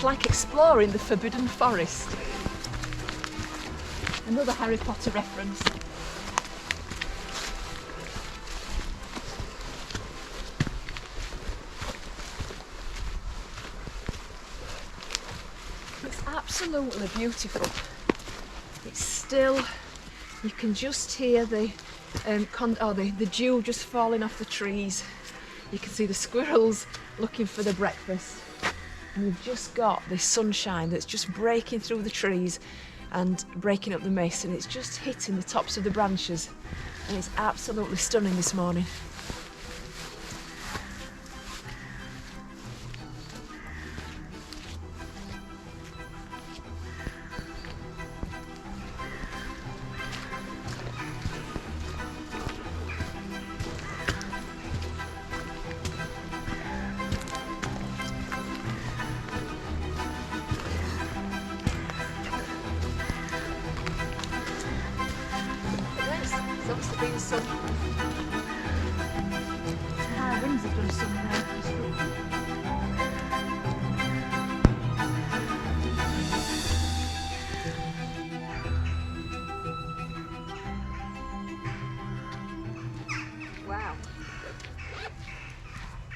like exploring the Forbidden Forest. Another Harry Potter reference. It's absolutely beautiful. It's still, you can just hear the dew just falling off the trees. You can see the squirrels looking for the breakfast. And we've just got this sunshine that's just breaking through the trees and breaking up the mist, and it's just hitting the tops of the branches, and it's absolutely stunning this morning. There's obviously been some high winds have done some Wow.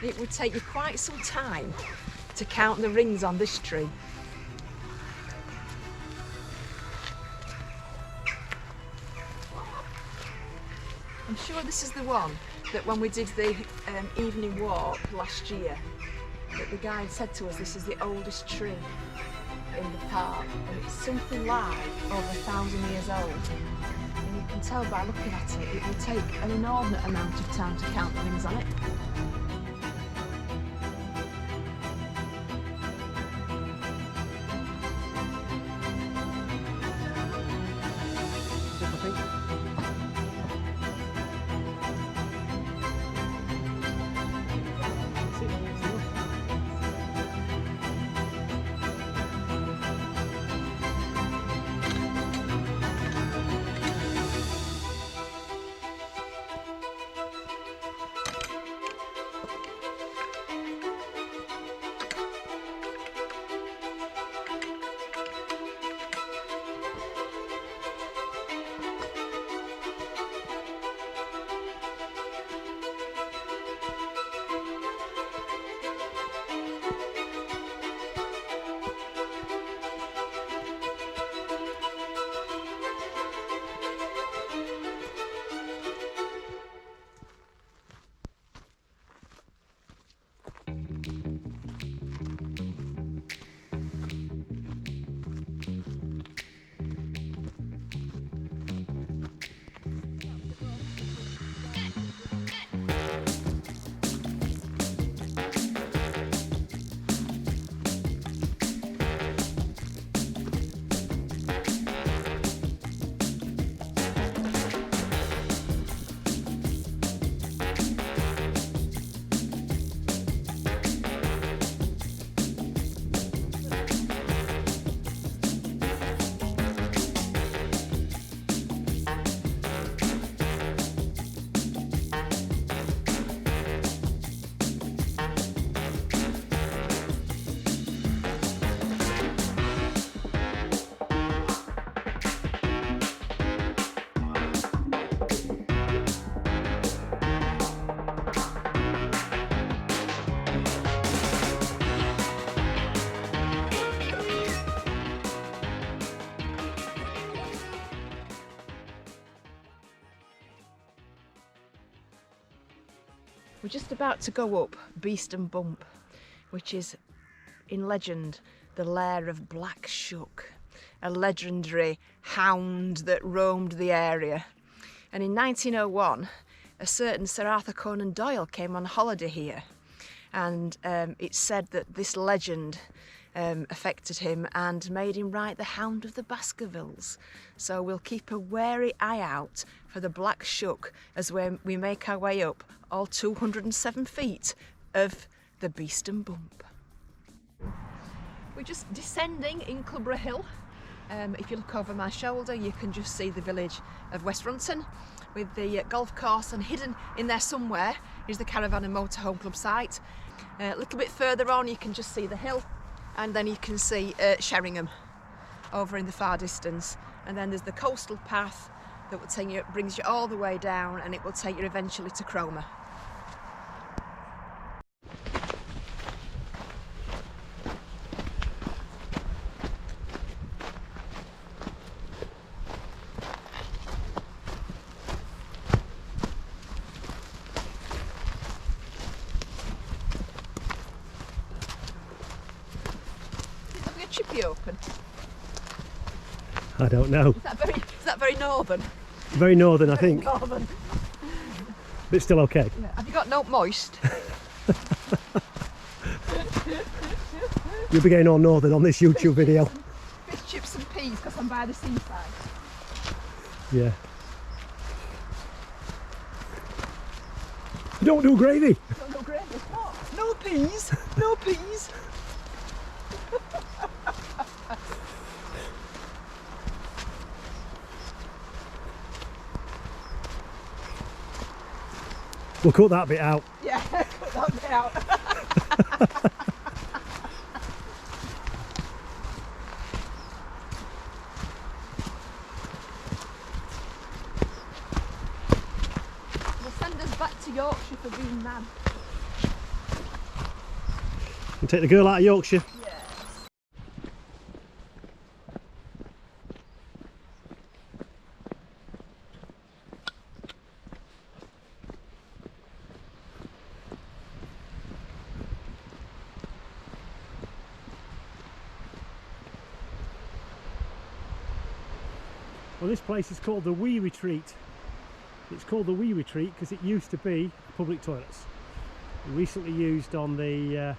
It would take you quite some time to count the rings on this tree. I'm sure this is the one that when we did the evening walk last year, that the guide said to us this is the oldest tree in the park, and it's something like over 1,000 years old. And you can tell by looking at it, it will take an inordinate amount of time to count the rings on it. We're just about to go up Beeston BUMP, which is, in legend, the lair of Black Shuck, a legendary hound that roamed the area. And in 1901, a certain Sir Arthur Conan Doyle came on holiday here, and it's said that this legend affected him and made him write The Hound of the Baskervilles. So we'll keep a wary eye out for the Black Shuck as we make our way up all 207 feet of the Beeston BUMP. We're just descending Incleborough Hill. If you look over my shoulder, you can just see the village of West Runton with the golf course, and hidden in there somewhere is the Caravan and Motorhome Club site. A little bit further on you can just see the hill, and then you can see Sheringham over in the far distance, and then there's the coastal path that will take you, brings you all the way down, and it will take you eventually to Cromer. Chippy open? I don't know. Is that very northern? Very northern, I think. Northern. But still okay. Yeah. Have you got no moist? You'll be getting all northern on this YouTube video. Fish, chips and peas because I'm by the seaside. Yeah. You don't do gravy. Don't do gravy. What? No peas. No peas. We'll cut that bit out. Yeah, cut that bit out. They'll send us back to Yorkshire for being mad. You take the girl out of Yorkshire. Well, this place is called the Wee Retreat. It's called the Wee Retreat because it used to be public toilets. Recently used on the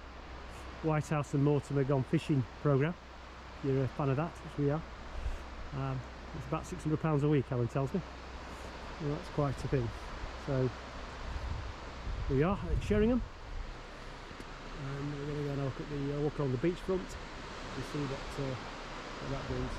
White House and Mortimer Gone Fishing programme. You're a fan of that, as we are. It's about £600 a week, Alan tells me. Well, that's quite a thing. So we are at Sheringham, and we're going to go and look at the walk along the beachfront and see what that brings.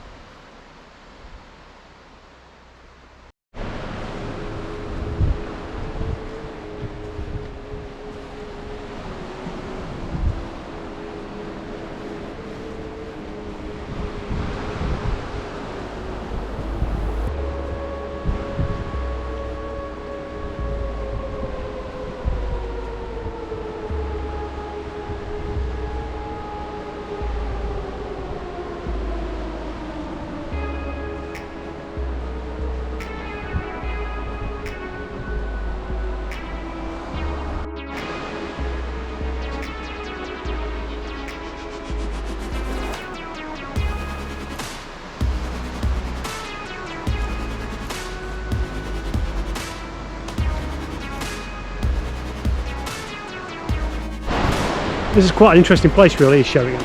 This is quite an interesting place really, is Sheringham.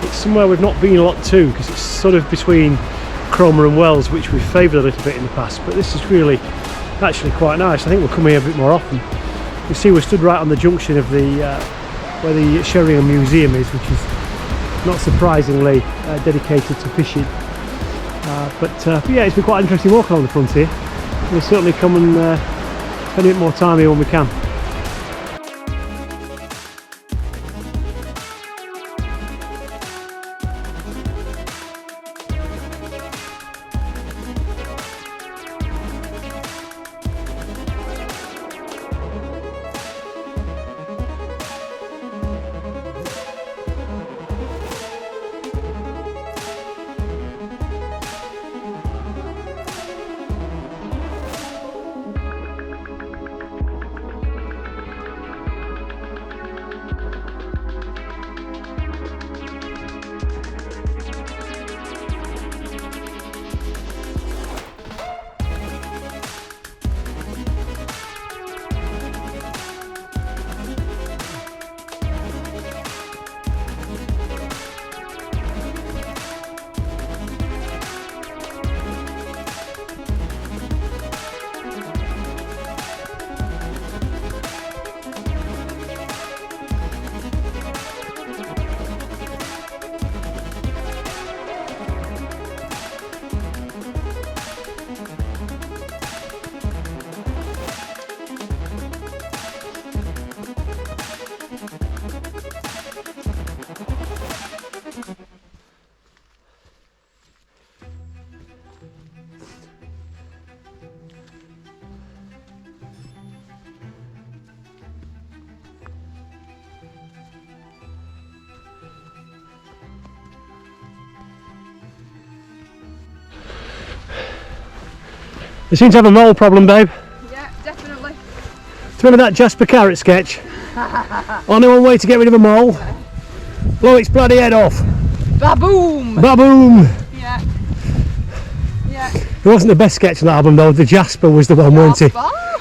It's somewhere we've not been a lot to because it's sort of between Cromer and Wells, which we've favoured a little bit in the past, but this is really actually quite nice. I think we'll come here a bit more often. You see we're stood right on the junction of the where the Sheringham Museum is, which is not surprisingly dedicated to fishing. But yeah, it's been quite an interesting walk along the frontier. We'll certainly come and spend a bit more time here when we can. They seem to have a mole problem, babe. Yeah, definitely. Do you remember that Jasper Carrot sketch? Only one way to get rid of a mole. Blow its bloody head off. Baboom! Baboom! Yeah. Yeah. It wasn't the best sketch on the album though. The Jasper was the one, weren't it?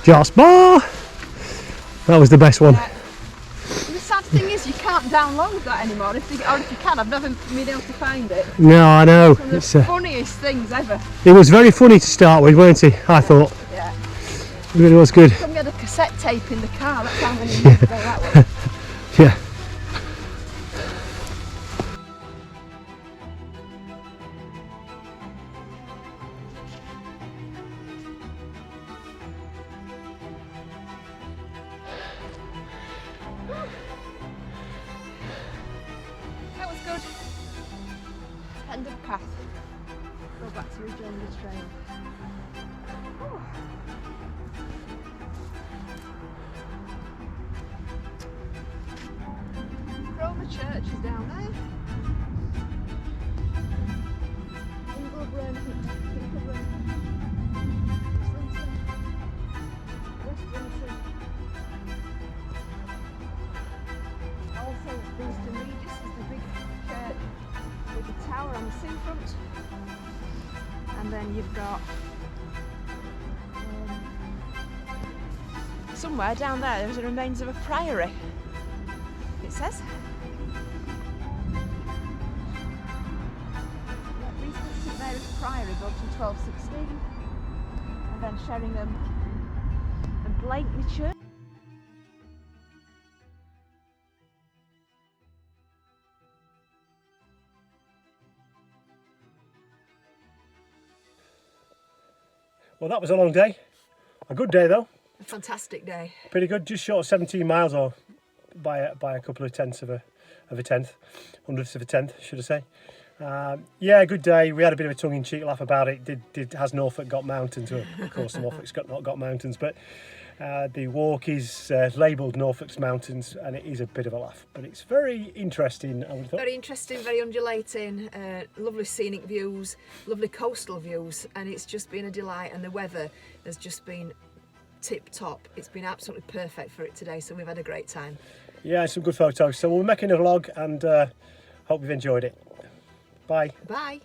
Jasper! That was the best one. Yeah. The sad thing is you can't download that anymore. If you can, I've never been able to find it. No, I know. One of the funniest things ever. It was very funny to start with, weren't he? I thought. Yeah. It really was good. Come get a cassette tape in the car. That's how many years ago that was. Yeah. That was good. End of path. Go back to rejoin the trail. Whew. Cromer Church is down there. Ingleburn, Kincleburn, Westminster. Also, Beeston Regis is the big church with the tower on the seafront. And then you've got somewhere down there, there's the remains of a priory, it says. Beeston St Mary's Priory built in 1216, and then Sheringham and Blakeney Church. Well, that was a long day. A good day though. A fantastic day. Pretty good. Just short of 17 miles, or by a couple of tenths of a tenth, hundredths of a tenth, should I say. Yeah, good day. We had a bit of a tongue-in-cheek laugh about it. Has Norfolk got mountains? Well, of course, Norfolk's not got mountains, but the walk is labelled Norfolk's Mountains, and it is a bit of a laugh. But it's very interesting, I would have thought. Very interesting, very undulating, lovely scenic views, lovely coastal views, and it's just been a delight. And the weather has just been tip-top. It's been absolutely perfect for it today, so we've had a great time. Yeah, some good photos. So we're making a vlog, and hope you've enjoyed it. Bye. Bye.